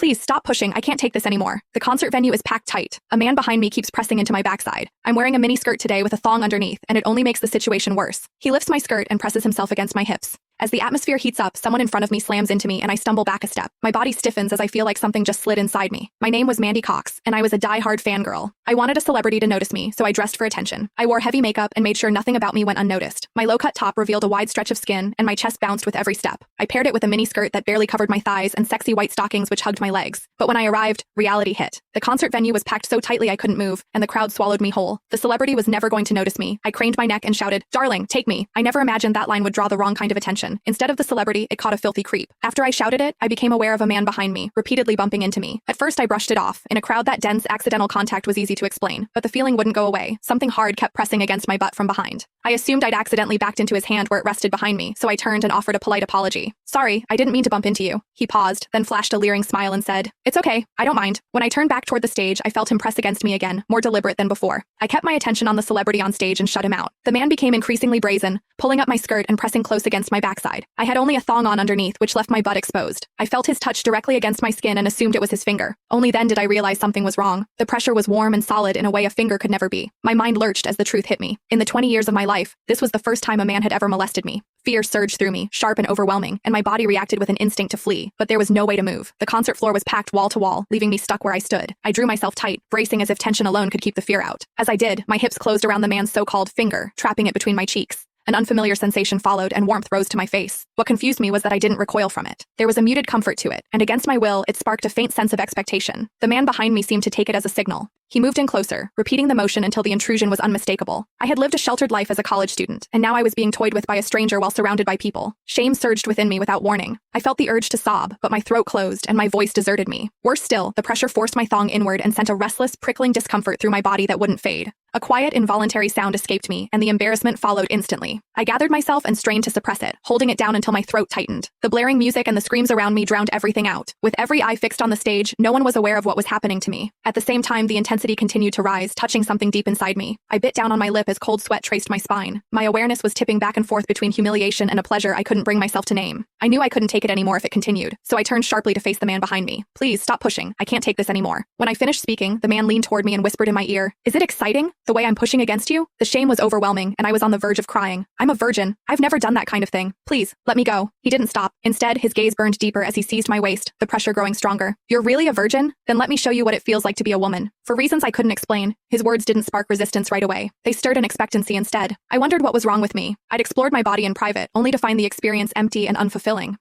Please stop pushing. I can't take this anymore. The concert venue is packed tight. A man behind me keeps pressing into my backside. I'm wearing a mini skirt today with a thong underneath, and it only makes the situation worse. He lifts my skirt and presses himself against my hips. As the atmosphere heats up, someone in front of me slams into me and I stumble back a step. My body stiffens as I feel like something just slid inside me. My name was Mandy Cox, and I was a die-hard fangirl. I wanted a celebrity to notice me, so I dressed for attention. I wore heavy makeup and made sure nothing about me went unnoticed. My low-cut top revealed a wide stretch of skin, and my chest bounced with every step. I paired it with a mini skirt that barely covered my thighs and sexy white stockings which hugged my legs. But when I arrived, reality hit. The concert venue was packed so tightly I couldn't move, and the crowd swallowed me whole. The celebrity was never going to notice me. I craned my neck and shouted, "Darling, take me." I never imagined that line would draw the wrong kind of attention. Instead of the celebrity, it caught a filthy creep. After I shouted it, I became aware of a man behind me, repeatedly bumping into me. At first I brushed it off. In a crowd that dense, accidental contact was easy to explain, but the feeling wouldn't go away. Something hard kept pressing against my butt from behind. I assumed I'd accidentally backed into his hand where it rested behind me, so I turned and offered a polite apology. "Sorry, I didn't mean to bump into you." He paused, then flashed a leering smile and said, "It's okay, I don't mind." When I turned back toward the stage, I felt him press against me again, more deliberate than before. I kept my attention on the celebrity on stage and shut him out. The man became increasingly brazen, pulling up my skirt and pressing close against my backside. I had only a thong on underneath, which left my butt exposed. I felt his touch directly against my skin and assumed it was his finger. Only then did I realize something was wrong. The pressure was warm and solid in a way a finger could never be. My mind lurched as the truth hit me. In the 20 years of my life, this was the first time a man had ever molested me. Fear surged through me, sharp and overwhelming, and my body reacted with an instinct to flee. But there was no way to move. The concert floor was packed wall to wall, leaving me stuck where I stood. I drew myself tight, bracing as if tension alone could keep the fear out. As I did, my hips closed around the man's so-called finger, trapping it between my cheeks. An unfamiliar sensation followed, and warmth rose to my face. What confused me was that I didn't recoil from it. There was a muted comfort to it, and against my will, it sparked a faint sense of expectation. The man behind me seemed to take it as a signal. He moved in closer, repeating the motion until the intrusion was unmistakable. I had lived a sheltered life as a college student, and now I was being toyed with by a stranger while surrounded by people. Shame surged within me without warning. I felt the urge to sob, but my throat closed and my voice deserted me. Worse still, the pressure forced my thong inward and sent a restless, prickling discomfort through my body that wouldn't fade. A quiet, involuntary sound escaped me, and the embarrassment followed instantly. I gathered myself and strained to suppress it, holding it down until my throat tightened. The blaring music and the screams around me drowned everything out. With every eye fixed on the stage, no one was aware of what was happening to me. At the same time, the intensity continued to rise, touching something deep inside me. I bit down on my lip as cold sweat traced my spine. My awareness was tipping back and forth between humiliation and a pleasure I couldn't bring myself to name. I knew I couldn't take it anymore if it continued, so I turned sharply to face the man behind me. "Please, stop pushing. I can't take this anymore." When I finished speaking, the man leaned toward me and whispered in my ear, "Is it exciting, the way I'm pushing against you?" The shame was overwhelming, and I was on the verge of crying. "I'm a virgin. I've never done that kind of thing. Please, let me go." He didn't stop. Instead, his gaze burned deeper as he seized my waist, the pressure growing stronger. "You're really a virgin? Then let me show you what it feels like to be a woman." For reasons I couldn't explain, his words didn't spark resistance right away. They stirred an expectancy instead. I wondered what was wrong with me. I'd explored my body in private, only to find the experience empty and unfulfilling.